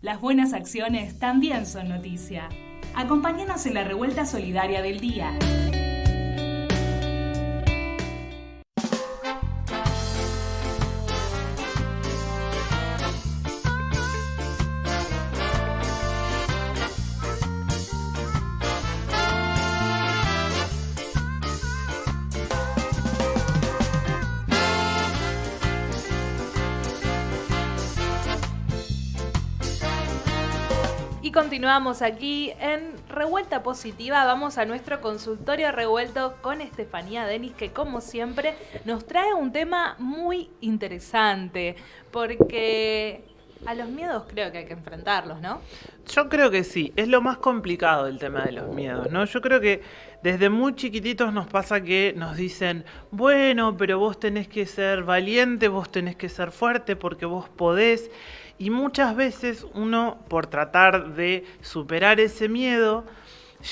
Las buenas acciones también son noticia. Acompáñanos en la revuelta solidaria del día. Y continuamos aquí en Revuelta Positiva. Vamos a nuestro consultorio revuelto con Estefanía Denis, que como siempre nos trae un tema muy interesante, porque a los miedos creo que hay que enfrentarlos, ¿no? Yo creo que sí, es lo más complicado el tema de los miedos, ¿no? Yo creo que desde muy chiquititos nos pasa que nos dicen, bueno, pero vos tenés que ser valiente, vos tenés que ser fuerte porque vos podés. Y muchas veces uno, por tratar de superar ese miedo,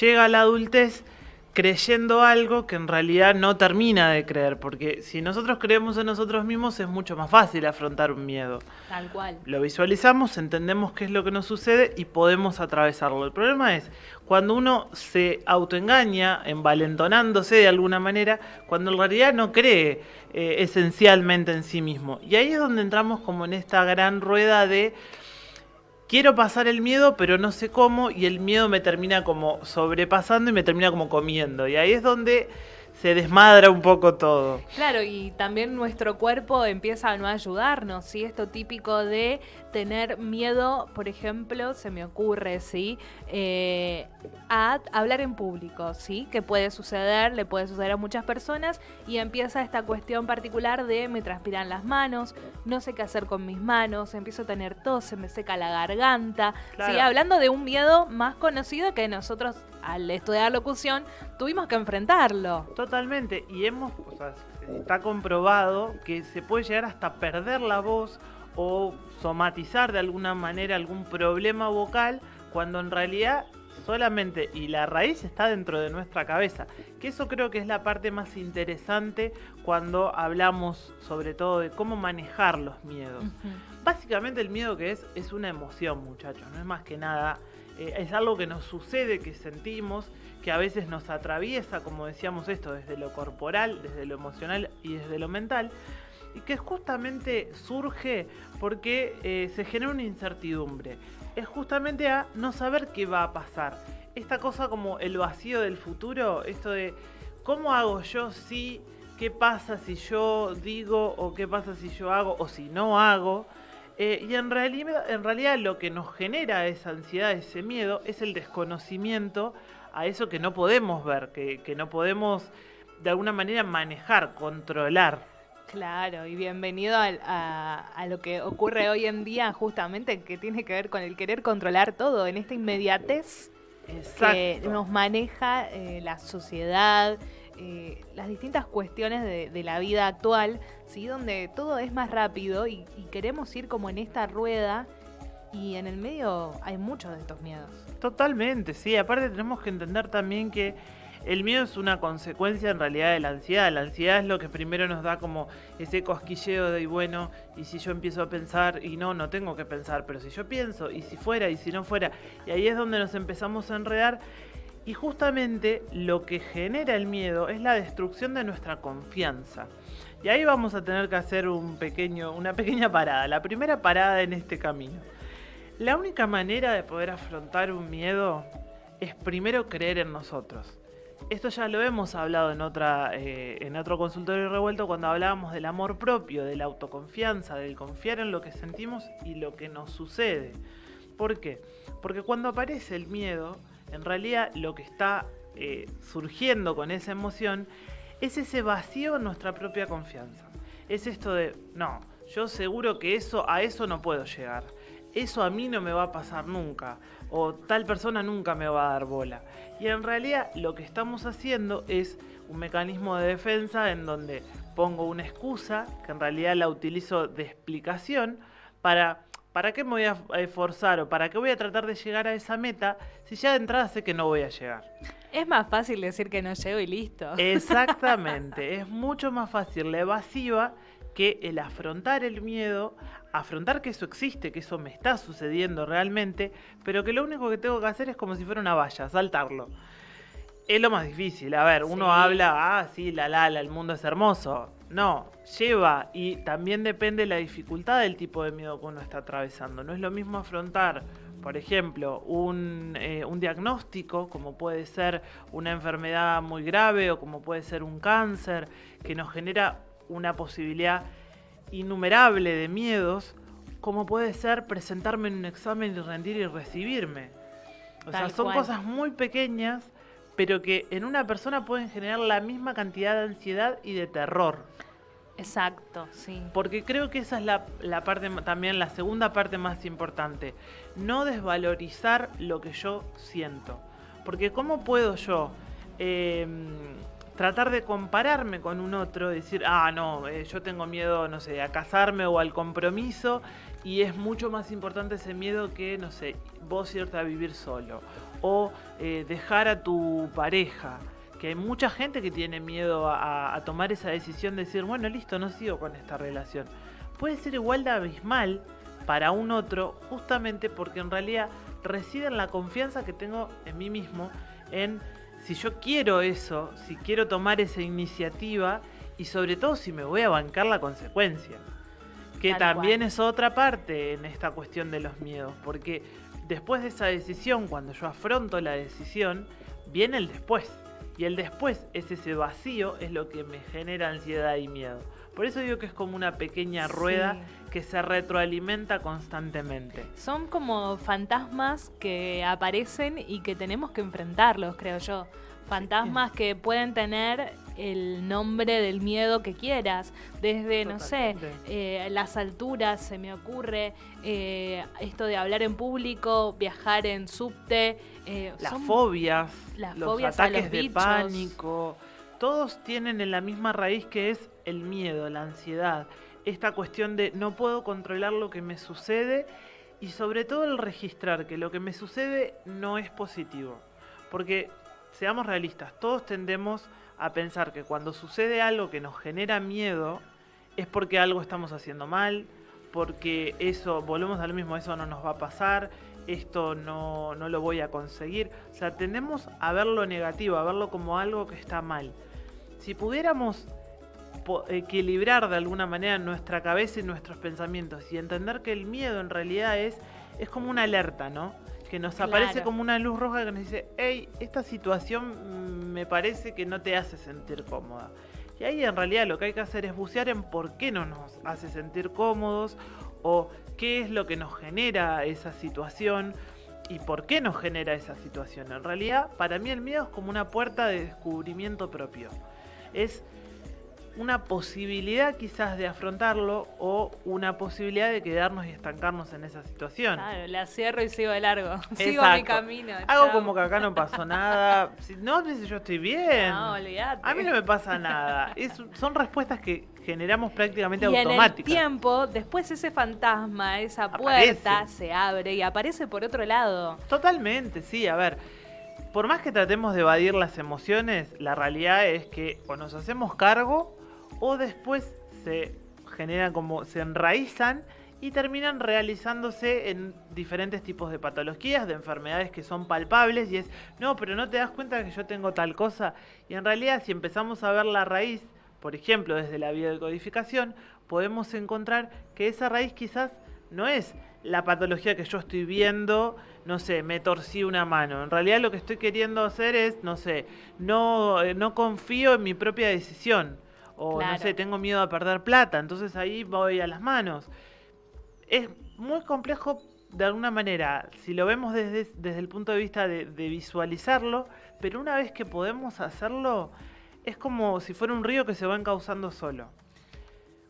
llega a la adultez creyendo algo que en realidad no termina de creer, porque si nosotros creemos en nosotros mismos es mucho más fácil afrontar un miedo. Tal cual. Lo visualizamos, entendemos qué es lo que nos sucede y podemos atravesarlo. El problema es cuando uno se autoengaña, envalentonándose de alguna manera, cuando en realidad no cree esencialmente en sí mismo. Y ahí es donde entramos como en esta gran rueda de quiero pasar el miedo, pero no sé cómo, y el miedo me termina como sobrepasando y me termina como comiendo. Y ahí es donde se desmadra un poco todo. Claro, y también nuestro cuerpo empieza a no ayudarnos, ¿sí? Esto típico de tener miedo, por ejemplo, se me ocurre, ¿sí? A hablar en público, ¿sí? Que puede suceder, le puede suceder a muchas personas, y empieza esta cuestión particular de me transpiran las manos, no sé qué hacer con mis manos, empiezo a tener tos, se me seca la garganta, Claro. ¿sí? Hablando de un miedo más conocido que nosotros al estudiar locución tuvimos que enfrentarlo. Totalmente, y está comprobado que se puede llegar hasta perder la voz o somatizar de alguna manera algún problema vocal cuando en realidad solamente, y la raíz está dentro de nuestra cabeza, que eso creo que es la parte más interesante cuando hablamos sobre todo de cómo manejar los miedos. Básicamente el miedo que es una emoción, muchachos, no es más que nada, es algo que nos sucede, que sentimos, que a veces nos atraviesa, como decíamos esto, desde lo corporal, desde lo emocional y desde lo mental, y que justamente surge porque se genera una incertidumbre. Es justamente a no saber qué va a pasar. Esta cosa como el vacío del futuro, esto de ¿cómo hago yo si? ¿Qué pasa si yo digo? ¿O qué pasa si yo hago? ¿O si no hago? Y en realidad lo que nos genera esa ansiedad, ese miedo, es el desconocimiento a eso que no podemos ver, que no podemos de alguna manera manejar, controlar. Claro, y bienvenido a lo que ocurre hoy en día, justamente, que tiene que ver con el querer controlar todo, en esta inmediatez que nos maneja la sociedad, las distintas cuestiones de la vida actual, ¿sí? Donde todo es más rápido y queremos ir como en esta rueda, y en el medio hay muchos de estos miedos. Totalmente, sí. Aparte tenemos que entender también que el miedo es una consecuencia en realidad de la ansiedad. La ansiedad es lo que primero nos da como ese cosquilleo de, y bueno, y si yo empiezo a pensar, y no tengo que pensar, pero si yo pienso, y si fuera, y si no fuera, y ahí es donde nos empezamos a enredar. Y justamente lo que genera el miedo es la destrucción de nuestra confianza. Y ahí vamos a tener que hacer una pequeña parada, la primera parada en este camino. La única manera de poder afrontar un miedo es primero creer en nosotros. Esto ya lo hemos hablado en otro consultorio revuelto cuando hablábamos del amor propio, de la autoconfianza, del confiar en lo que sentimos y lo que nos sucede. ¿Por qué? Porque cuando aparece el miedo, en realidad lo que está surgiendo con esa emoción es ese vacío en nuestra propia confianza. Es esto de, no, yo seguro que a eso no puedo llegar. Eso a mí no me va a pasar nunca, o tal persona nunca me va a dar bola. Y en realidad lo que estamos haciendo es un mecanismo de defensa en donde pongo una excusa, que en realidad la utilizo de explicación, ¿para qué me voy a esforzar o para qué voy a tratar de llegar a esa meta si ya de entrada sé que no voy a llegar? Es más fácil decir que no llego y listo. Exactamente, es mucho más fácil la evasiva que el afrontar el miedo, afrontar que eso existe, que eso me está sucediendo realmente, pero que lo único que tengo que hacer es como si fuera una valla, saltarlo. Es lo más difícil. A ver, uno habla, sí, el mundo es hermoso. No, lleva, y también depende de la dificultad del tipo de miedo que uno está atravesando. No es lo mismo afrontar, por ejemplo, un diagnóstico, como puede ser una enfermedad muy grave o como puede ser un cáncer, que nos genera una posibilidad innumerable de miedos, como puede ser presentarme en un examen y rendir y recibirme. O sea, son cosas muy pequeñas, pero que en una persona pueden generar la misma cantidad de ansiedad y de terror. Exacto, sí. Porque creo que esa es la parte, también la segunda parte más importante. No desvalorizar lo que yo siento. Porque ¿cómo puedo yo tratar de compararme con un otro? Decir, yo tengo miedo, no sé, a casarme o al compromiso, y es mucho más importante ese miedo que, no sé, vos irte a vivir solo. O dejar a tu pareja. Que hay mucha gente que tiene miedo a tomar esa decisión de decir, bueno, listo, no sigo con esta relación. Puede ser igual de abismal para un otro, justamente porque en realidad reside en la confianza que tengo en mí mismo, en si yo quiero eso, si quiero tomar esa iniciativa y sobre todo si me voy a bancar la consecuencia. Que Tal también cual. es otra parte en esta cuestión de los miedos, porque después de esa decisión, cuando yo afronto la decisión, viene el después. Y el después es ese vacío, es lo que me genera ansiedad y miedo. Por eso digo que es como una pequeña rueda que se retroalimenta constantemente. Son como fantasmas que aparecen y que tenemos que enfrentarlos, creo yo. Fantasmas que pueden tener el nombre del miedo que quieras, desde, no sé, las alturas, se me ocurre, esto de hablar en público, viajar en subte, las fobias, los fobias a ataques los de bichos. pánico, todos tienen en la misma raíz que es el miedo, la ansiedad, esta cuestión de no puedo controlar lo que me sucede y sobre todo el registrar que lo que me sucede no es positivo, porque seamos realistas, todos tendemos a pensar que cuando sucede algo que nos genera miedo es porque algo estamos haciendo mal, porque eso, volvemos a lo mismo, eso no nos va a pasar, esto no lo voy a conseguir. O sea, tendemos a ver lo negativo, a verlo como algo que está mal. Si pudiéramos equilibrar de alguna manera nuestra cabeza y nuestros pensamientos y entender que el miedo en realidad es como una alerta, ¿no? Que nos aparece como una luz roja que nos dice, hey, esta situación me parece que no te hace sentir cómoda. Y ahí en realidad lo que hay que hacer es bucear en por qué no nos hace sentir cómodos o qué es lo que nos genera esa situación y por qué nos genera esa situación. En realidad, para mí el miedo es como una puerta de descubrimiento propio. Es una posibilidad quizás de afrontarlo o una posibilidad de quedarnos y estancarnos en esa situación. Claro, la cierro y sigo de largo. Sigo mi camino. Hago chao. como que acá no pasó nada. No sé si yo estoy bien. No, olvídate. A mí no me pasa nada. Son respuestas que generamos prácticamente y automáticas. En el tiempo, después ese fantasma, esa puerta se abre y aparece por otro lado. Totalmente, sí. A ver, por más que tratemos de evadir las emociones, la realidad es que o nos hacemos cargo o después se generan como, se enraizan y terminan realizándose en diferentes tipos de patologías, de enfermedades que son palpables y es, no, pero no te das cuenta que yo tengo tal cosa. Y en realidad si empezamos a ver la raíz, por ejemplo desde la biodecodificación, podemos encontrar que esa raíz quizás no es la patología que yo estoy viendo, no sé, me torcí una mano. En realidad lo que estoy queriendo hacer es, no sé, no confío en mi propia decisión. O claro. No sé, tengo miedo a perder plata, entonces ahí voy a las manos. Es muy complejo de alguna manera, si lo vemos desde el punto de vista de visualizarlo, pero una vez que podemos hacerlo, es como si fuera un río que se va encauzando solo.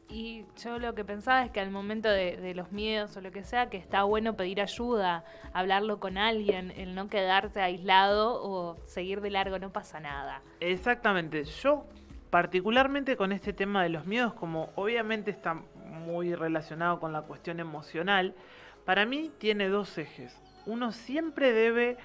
Y yo lo que pensaba es que al momento de los miedos o lo que sea, que está bueno pedir ayuda, hablarlo con alguien, el no quedarse aislado o seguir de largo, no pasa nada. Exactamente, yo particularmente con este tema de los miedos, como obviamente está muy relacionado con la cuestión emocional, para mí tiene dos ejes. Uno siempre debe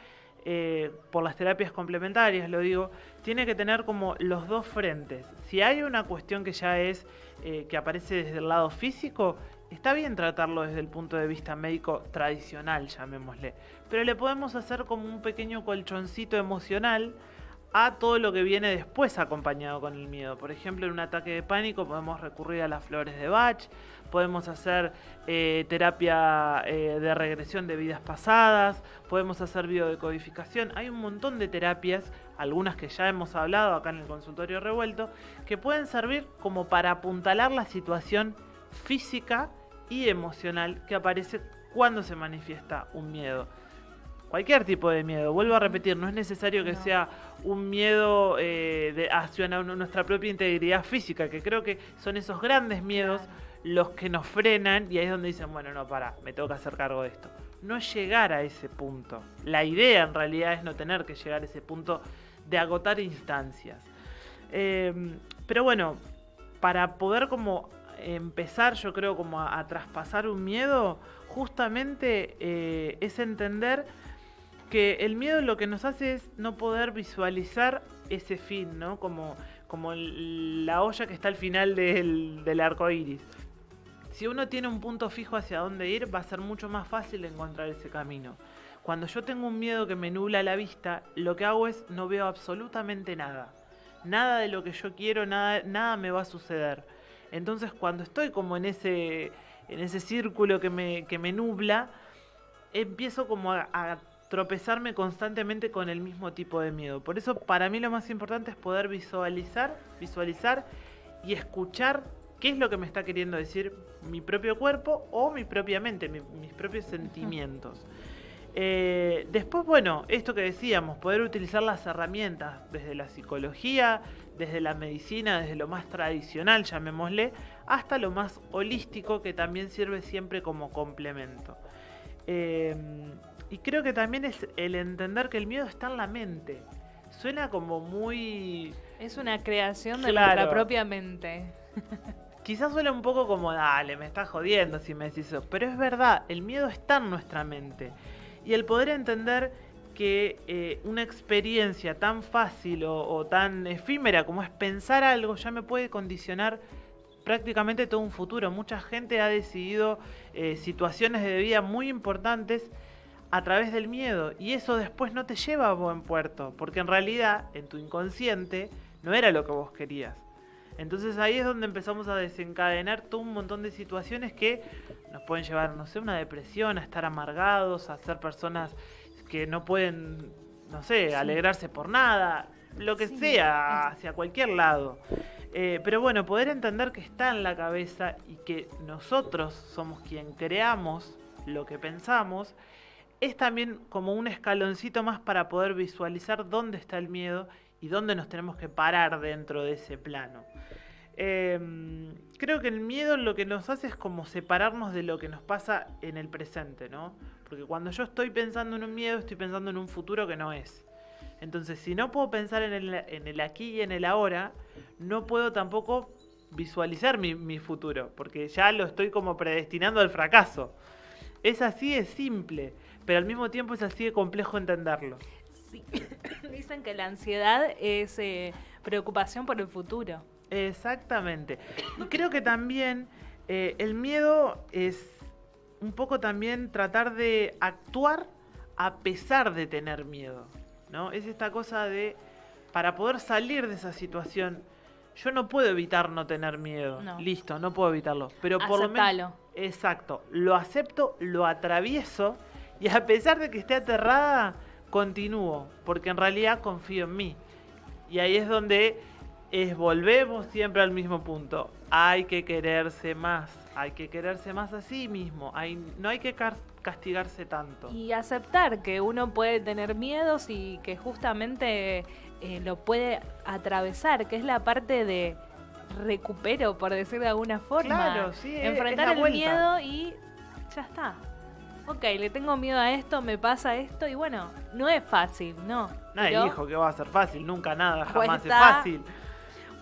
por las terapias complementarias, lo digo, tiene que tener como los dos frentes. Si hay una cuestión que ya es, que aparece desde el lado físico, está bien tratarlo desde el punto de vista médico tradicional, llamémosle. Pero le podemos hacer como un pequeño colchoncito emocional a todo lo que viene después acompañado con el miedo. Por ejemplo, en un ataque de pánico podemos recurrir a las flores de Bach, podemos hacer terapia de regresión de vidas pasadas, podemos hacer biodecodificación. Hay un montón de terapias, algunas que ya hemos hablado acá en el consultorio revuelto, que pueden servir como para apuntalar la situación física y emocional que aparece cuando se manifiesta un miedo. Cualquier tipo de miedo, vuelvo a repetir, no es necesario que sea un miedo hacia nuestra propia integridad física, que creo que son esos grandes miedos los que nos frenan, y ahí es donde dicen, bueno, no, pará, me tengo que hacer cargo de esto. No llegar a ese punto. La idea en realidad es no tener que llegar a ese punto de agotar instancias. Pero bueno, para poder como empezar, yo creo, como a traspasar un miedo, justamente es entender que el miedo lo que nos hace es no poder visualizar ese fin, ¿no? Como la olla que está al final del arco iris. Si uno tiene un punto fijo hacia dónde ir, va a ser mucho más fácil encontrar ese camino. Cuando yo tengo un miedo que me nubla la vista, lo que hago es no veo absolutamente nada. Nada de lo que yo quiero, nada me va a suceder. Entonces, cuando estoy como en ese círculo que me nubla, empiezo como a tropezarme constantemente con el mismo tipo de miedo. Por eso, para mí lo más importante es poder visualizar y escuchar qué es lo que me está queriendo decir mi propio cuerpo o mi propia mente, mis propios sentimientos. Después, bueno, esto que decíamos, poder utilizar las herramientas desde la psicología, desde la medicina, desde lo más tradicional, llamémosle, hasta lo más holístico, que también sirve siempre como complemento. Y creo que también es el entender que el miedo está en la mente. Suena como muy... Es una creación de nuestra propia mente. Quizás suena un poco como, dale, me estás jodiendo si me decís eso. Pero es verdad, el miedo está en nuestra mente. Y el poder entender que una experiencia tan fácil o tan efímera como es pensar algo ya me puede condicionar prácticamente todo un futuro. Mucha gente ha decidido situaciones de vida muy importantes a través del miedo, y eso después no te lleva a buen puerto, porque en realidad en tu inconsciente no era lo que vos querías. Entonces ahí es donde empezamos a desencadenar todo un montón de situaciones que nos pueden llevar, no sé, a una depresión, a estar amargados, a ser personas que no pueden, no sé, alegrarse por nada, lo que sea, hacia cualquier lado. Pero bueno, poder entender que está en la cabeza y que nosotros somos quien creamos lo que pensamos, es también como un escaloncito más para poder visualizar dónde está el miedo y dónde nos tenemos que parar dentro de ese plano. Creo que el miedo lo que nos hace es como separarnos de lo que nos pasa en el presente, ¿no? Porque cuando yo estoy pensando en un miedo, estoy pensando en un futuro que no es. Entonces, si no puedo pensar en el aquí y en el ahora, no puedo tampoco visualizar mi futuro, porque ya lo estoy como predestinando al fracaso. Es así de simple, pero al mismo tiempo es así de complejo entenderlo. Sí. Dicen que la ansiedad es preocupación por el futuro. Exactamente. Y creo que también el miedo es un poco también tratar de actuar a pesar de tener miedo, ¿no? Es esta cosa de, para poder salir de esa situación, yo no puedo evitar no tener miedo. No. Listo, no puedo evitarlo. Pero por lo menos, exacto, lo acepto, lo atravieso, y a pesar de que esté aterrada, continúo, porque en realidad confío en mí. Y ahí es donde volvemos siempre al mismo punto. Hay que quererse más a sí mismo. No hay que castigarse tanto. Y aceptar que uno puede tener miedos y que justamente lo puede atravesar, que es la parte de recupero, por decir de alguna forma. Claro, sí, enfrentar el miedo y ya está. Ok, le tengo miedo a esto, me pasa esto, y bueno, no es fácil, ¿no? Nadie dijo que va a ser fácil, nunca nada, jamás es fácil.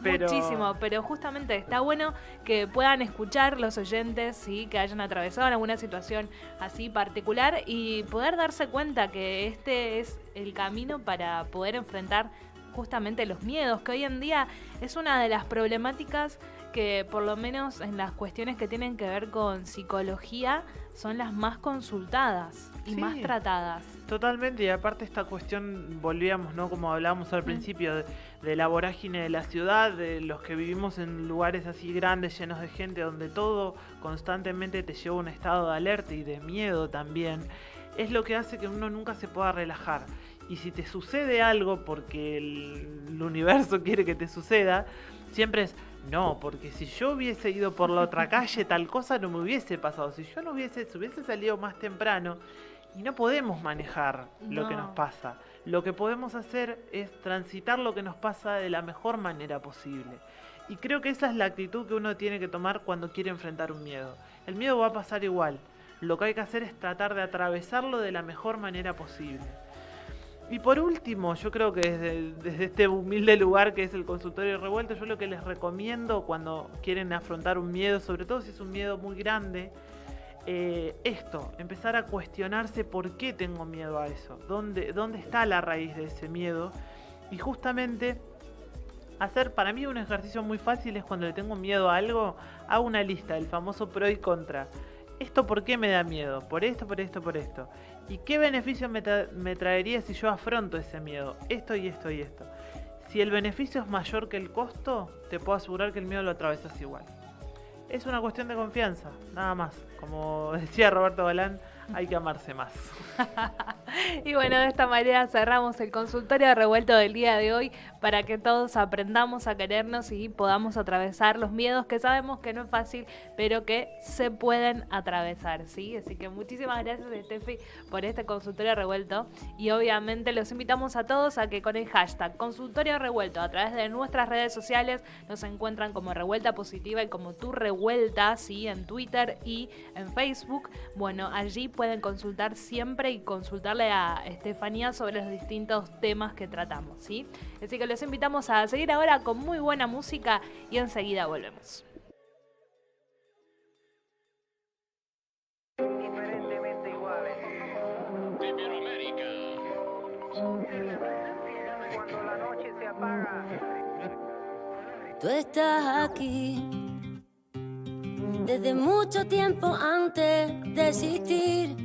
Muchísimo, pero justamente está bueno que puedan escuchar los oyentes, ¿sí? Que hayan atravesado alguna situación así particular y poder darse cuenta que este es el camino para poder enfrentar justamente los miedos, que hoy en día es una de las problemáticas que por lo menos en las cuestiones que tienen que ver con psicología son las más consultadas y más tratadas. Totalmente, y aparte esta cuestión, volvíamos, ¿no? Como hablábamos al principio, de la vorágine de la ciudad, de los que vivimos en lugares así grandes, llenos de gente, donde todo constantemente te lleva a un estado de alerta y de miedo también, es lo que hace que uno nunca se pueda relajar. Y si te sucede algo porque el universo quiere que te suceda, siempre es, no, porque si yo hubiese ido por la otra calle, tal cosa no me hubiese pasado. Si yo no hubiese salido más temprano, y no podemos manejar lo que nos pasa. Lo que podemos hacer es transitar lo que nos pasa de la mejor manera posible. Y creo que esa es la actitud que uno tiene que tomar cuando quiere enfrentar un miedo. El miedo va a pasar igual. Lo que hay que hacer es tratar de atravesarlo de la mejor manera posible. Y por último, yo creo que desde este humilde lugar que es el consultorio revuelto, yo lo que les recomiendo cuando quieren afrontar un miedo, sobre todo si es un miedo muy grande, empezar a cuestionarse por qué tengo miedo a eso, dónde está la raíz de ese miedo, y justamente hacer, para mí un ejercicio muy fácil es cuando le tengo miedo a algo, hago una lista, el famoso pro y contra. ¿Esto por qué me da miedo? Por esto, por esto, por esto. ¿Y qué beneficio me traería si yo afronto ese miedo? Esto y esto y esto. Si el beneficio es mayor que el costo, te puedo asegurar que el miedo lo atravesas igual. Es una cuestión de confianza, nada más. Como decía Roberto Balán, hay que amarse más. Y bueno, de esta manera cerramos el consultorio revuelto del día de hoy para que todos aprendamos a querernos y podamos atravesar los miedos que sabemos que no es fácil, pero que se pueden atravesar, ¿sí? Así que muchísimas gracias, Steffi, por este consultorio revuelto. Y obviamente los invitamos a todos a que con el hashtag consultorio revuelto a través de nuestras redes sociales nos encuentran como Revuelta Positiva y como Tu Revuelta, ¿sí? En Twitter y en Facebook. Bueno, allí pueden consultar siempre y consultarle a Estefanía sobre los distintos temas que tratamos, ¿sí? Así que los invitamos a seguir ahora con muy buena música y enseguida volvemos. Diferentemente iguales. Iberoamérica. Cuando la noche se apaga. Tú estás aquí desde mucho tiempo antes de existir.